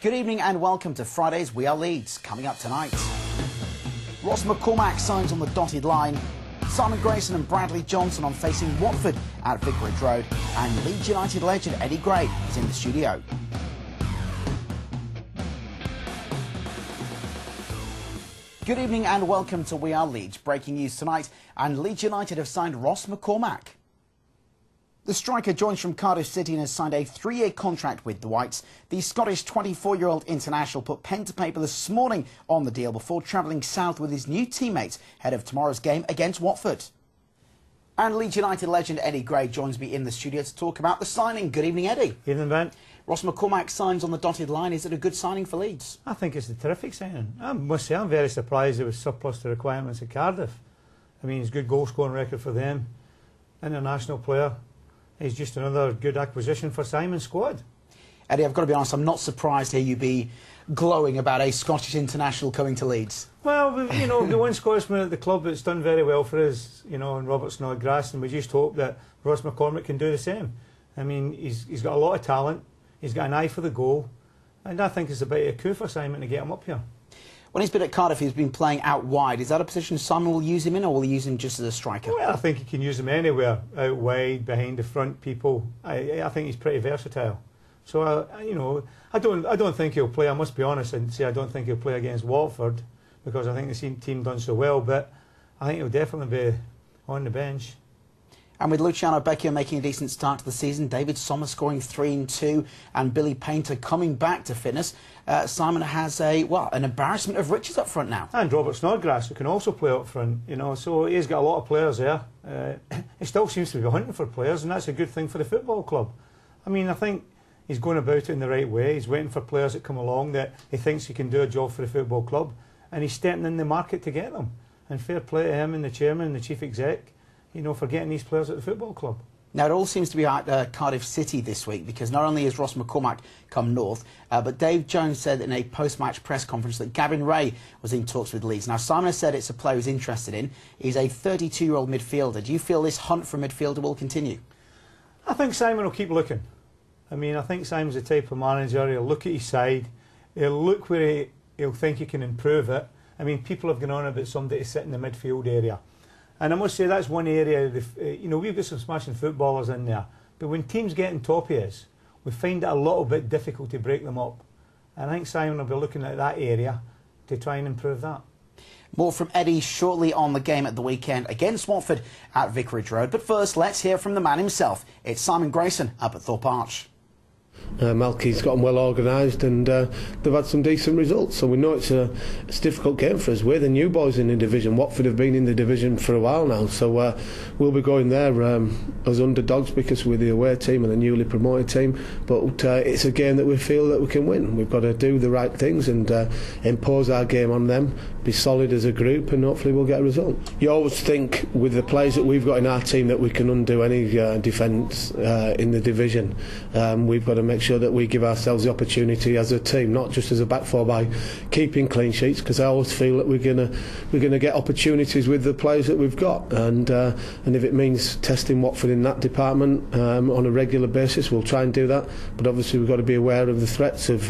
Good evening and welcome to Friday's We Are Leeds. Coming up tonight, Ross McCormack signs on the dotted line, Simon Grayson and Bradley Johnson on facing Watford at Vicarage Road, and Leeds United legend Eddie Gray is in the studio. Good evening and welcome to We Are Leeds. Breaking news tonight, and Leeds United have signed Ross McCormack. The striker joins from Cardiff City and has signed a 3-year contract with the Whites. The Scottish 24-year-old international put pen to paper this morning on the deal before travelling south with his new teammates ahead of tomorrow's game against Watford. And Leeds United legend Eddie Gray joins me in the studio to talk about the signing. Good evening, Eddie. Evening, Ben. Ross McCormack signs on the dotted line. Is it a good signing for Leeds? I think it's a terrific signing. I must say, I'm very surprised there was surplus to requirements at Cardiff. I mean, he's a good goal-scoring record for them. International player. He's just another good acquisition for Simon's squad. Eddie, I've got to be honest, I'm not surprised to hear you be glowing about a Scottish international coming to Leeds. Well, you know, the one Scotsman at the club that's done very well for us, you know, and Robert Snodgrass, and we just hope that Ross McCormack can do the same. I mean, he's got a lot of talent, he's got an eye for the goal, and I think it's a bit of a coup for Simon to get him up here. When he's been at Cardiff, he's been playing out wide. Is that a position Simon will use him in, or will he use him just as a striker? Well, I think he can use him anywhere, out wide, behind the front people. I think he's pretty versatile. So, you know, I don't think he'll play. I must be honest and say I don't think he'll play against Watford because I think the team done so well. But I think he'll definitely be on the bench. And with Luciano Becchio making a decent start to the season, David Sommer scoring 3 and 2, and Billy Painter coming back to fitness, Simon has an embarrassment of riches up front now. And Robert Snodgrass, who can also play up front, you know, so he's got a lot of players there. He still seems to be hunting for players, and that's a good thing for the football club. I mean, I think he's going about it in the right way. He's waiting for players that come along that he thinks he can do a job for the football club, and he's stepping in the market to get them. And fair play to him and the chairman and the chief exec, you know, for getting these players at the football club. Now, it all seems to be at Cardiff City this week, because not only has Ross McCormack come north, but Dave Jones said in a post-match press conference that Gavin Ray was in talks with Leeds. Now, Simon has said it's a player he's interested in. He's a 32-year-old midfielder. Do you feel this hunt for a midfielder will continue? I think Simon will keep looking. I mean, I think Simon's the type of manager, he'll look at his side, he'll look where he'll think he can improve it. I mean, people have gone on about somebody to sit in the midfield area. And I must say that's one area, you know, we've got some smashing footballers in there, but when teams get on top of us, we find it a little bit difficult to break them up. And I think Simon will be looking at that area to try and improve that. More from Eddie shortly on the game at the weekend against Watford at Vicarage Road. But first, let's hear from the man himself. It's Simon Grayson up at Thorpe Arch. Malky's got them well organised, and they've had some decent results, so we know it's a difficult game for us. We're the new boys in the division. Watford have been in the division for a while now, so we'll be going there as underdogs because we're the away team and the newly promoted team, but it's a game that we feel that we can win. We've got to do the right things and impose our game on them, be solid as a group, and hopefully we'll get a result. You always think with the players that we've got in our team that we can undo any defence in the division. We've got to make sure that we give ourselves the opportunity as a team, not just as a back four, by keeping clean sheets, because I always feel that we're gonna get opportunities with the players that we've got, and if it means testing Watford in that department on a regular basis, we'll try and do that. But obviously we've got to be aware of the threats of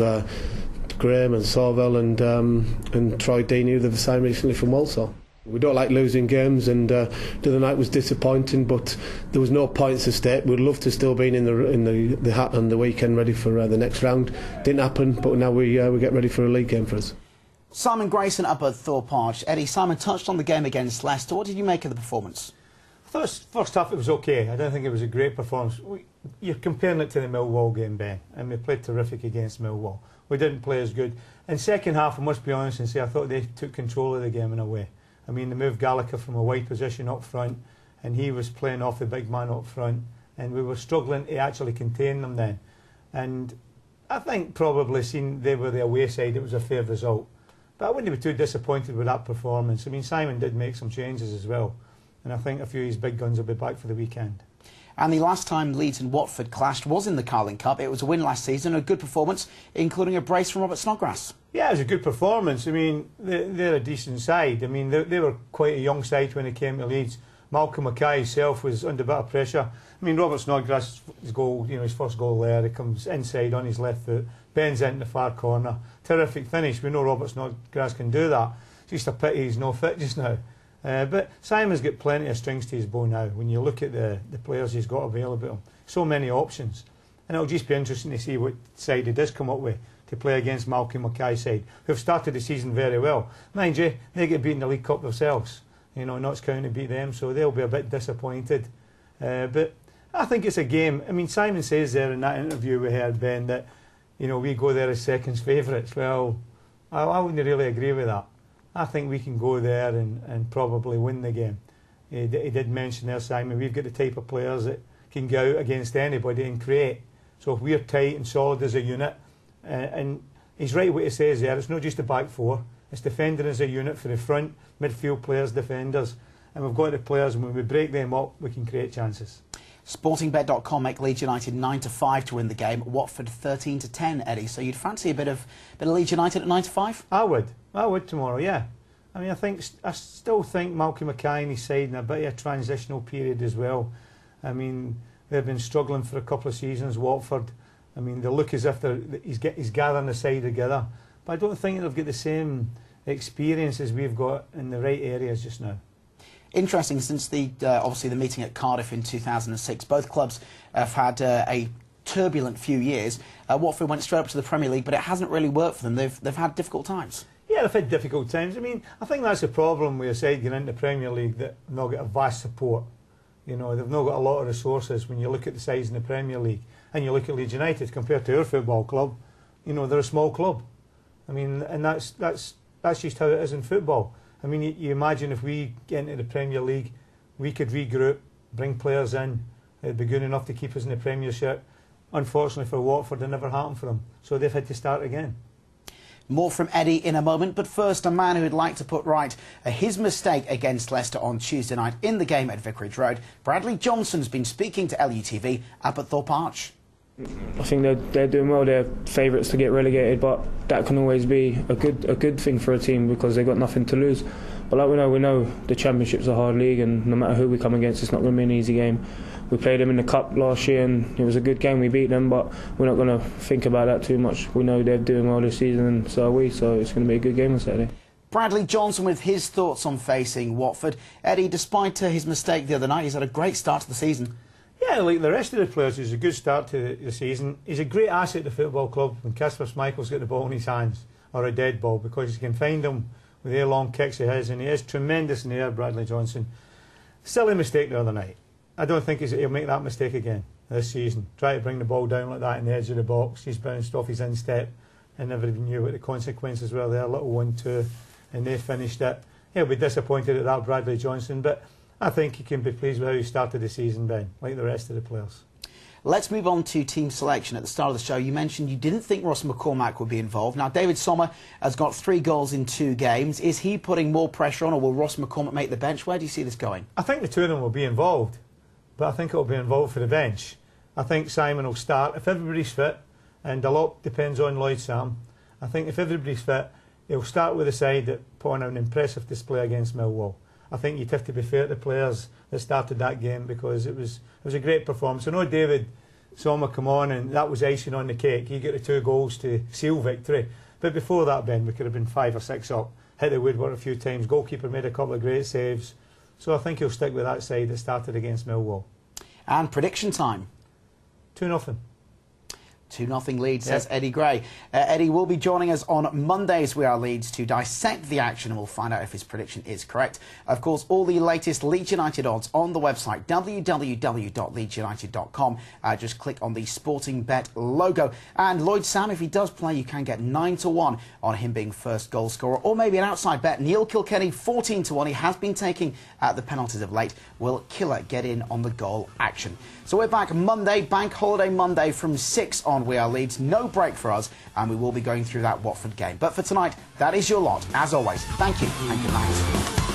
Graham and Sorvel and Troy Deeney, who they've signed recently from Walsall. We don't like losing games, and the other night was disappointing, but there was no points at stake. We'd love to still be in the hat on the weekend, ready for the next round. Didn't happen, but now we get ready for a league game for us. Simon Grayson up at Thorpe Arch. Eddie, Simon touched on the game against Leicester. What did you make of the performance? I thought first half it was okay. I don't think it was a great performance. You're comparing it to the Millwall game, Ben, and we played terrific against Millwall. We didn't play as good. In second half, I must be honest and say I thought they took control of the game in a way. I mean, they moved Gallagher from a wide position up front, and he was playing off the big man up front, and we were struggling to actually contain them then. And I think probably seeing they were the away side, it was a fair result. But I wouldn't be too disappointed with that performance. I mean, Simon did make some changes as well, and I think a few of his big guns will be back for the weekend. And the last time Leeds and Watford clashed was in the Carling Cup. It was a win last season, a good performance, including a brace from Robert Snodgrass. Yeah, it was a good performance. I mean, they're a decent side. I mean, they were quite a young side when they came to Leeds. Malcolm Mackay himself was under a bit of pressure. I mean, Robert Snodgrass' goal, his first goal there, he comes inside on his left foot, bends into the far corner. Terrific finish. We know Robert Snodgrass can do that. It's just a pity he's not fit just now. But Simon's got plenty of strings to his bow now when you look at the players he's got available to him. So many options. And it'll just be interesting to see what side he does come up with to play against Malcolm Mackay's side, who've started the season very well. Mind you, they get beaten in the League Cup themselves. Notts County beat them, so they'll be a bit disappointed. But I think it's a game. I mean, Simon says there in that interview we heard, Ben, that we go there as seconds favourites. Well, I wouldn't really agree with that. I think we can go there and probably win the game. He did mention there, Simon, we've got the type of players that can go out against anybody and create. So if we're tight and solid as a unit, and he's right what he says there, it's not just the back four, it's defending as a unit for the front, midfield players, defenders. And we've got the players, and when we break them up, we can create chances. Sportingbet.com make Leeds United 9-5 to win the game. Watford 13-10, Eddie. So you'd fancy a bit of Leeds United at 9-5? I would tomorrow, yeah. I mean, I still think Malcolm Mackay and his side in a bit of a transitional period as well. I mean, they've been struggling for a couple of seasons, Watford. I mean, they look as if he's gathering the side together. But I don't think they've got the same experience as we've got in the right areas just now. Interesting, since obviously the meeting at Cardiff in 2006, both clubs have had a turbulent few years. Watford went straight up to the Premier League, but it hasn't really worked for them. They've had difficult times. Yeah, they've had difficult times. I mean, I think that's the problem with a side getting into the Premier League, that they've not got a vast support. They've not got a lot of resources. When you look at the size in the Premier League and you look at Leeds United compared to our football club, they're a small club. I mean, and that's just how it is in football. I mean, you imagine if we get into the Premier League, we could regroup, bring players in, it'd be good enough to keep us in the Premiership. Unfortunately for Watford, it never happened for them, so they've had to start again. More from Eddie in a moment, but first a man who would like to put right his mistake against Leicester on Tuesday night in the game at Vicarage Road. Bradley Johnson's been speaking to LUTV up at Thorpe Arch. I think they're doing well. They're favourites to get relegated, but that can always be a good thing for a team because they've got nothing to lose. But like we know the Championship's a hard league, and no matter who we come against, it's not going to be an easy game. We played them in the Cup last year, and it was a good game. We beat them, but we're not going to think about that too much. We know they're doing well this season, and so are we. So it's going to be a good game on Saturday. Bradley Johnson with his thoughts on facing Watford. Eddie, despite his mistake the other night, he's had a great start to the season. Yeah, like the rest of the players, it's a good start to the season. He's a great asset to the football club when Kasper Schmeichel's got the ball in his hands, or a dead ball, because he can find them with their long kicks of his, and he is tremendous in the air, Bradley Johnson. Silly mistake the other night. I don't think he'll make that mistake again this season. Try to bring the ball down like that in the edge of the box. He's bounced off his instep and never even knew what the consequences were there. Little 1-2, and they finished it. He'll be disappointed at that, Bradley Johnson, but I think he can be pleased with how he started the season, Ben, like the rest of the players. Let's move on to team selection. At the start of the show, you mentioned you didn't think Ross McCormack would be involved. Now, David Sommer has got 3 goals in 2 games. Is he putting more pressure on, or will Ross McCormack make the bench? Where do you see this going? I think the two of them will be involved, but I think it will be involved for the bench. I think Simon will start if everybody's fit, and a lot depends on Lloyd Sam. I think if everybody's fit, he'll start with a side that put on an impressive display against Millwall. I think you'd have to be fair to the players that started that game, because it was a great performance. I know David Sommer come on, and that was icing on the cake. He got the 2 goals to seal victory. But before that, Ben, we could have been 5 or 6 up. Hit the woodwork a few times. Goalkeeper made a couple of great saves. So I think he'll stick with that side that started against Millwall. And prediction time. 2-0. 2-0 Leeds, says Eddie Gray. Eddie will be joining us on Mondays, We Are Leeds, to dissect the action, and we'll find out if his prediction is correct. Of course, all the latest Leeds United odds on the website, www.leedsunited.com. Just click on the Sporting Bet logo. And Lloyd Sam, if he does play, you can get 9-1 on him being first goal scorer, or maybe an outside bet. Neil Kilkenny, 14-1. He has been taking the penalties of late. Will Killer get in on the goal action? So we're back Monday, Bank Holiday Monday from 6 on We Are Leeds. No break for us, and we will be going through that Watford game. But for tonight, that is your lot. As always, thank you and good night.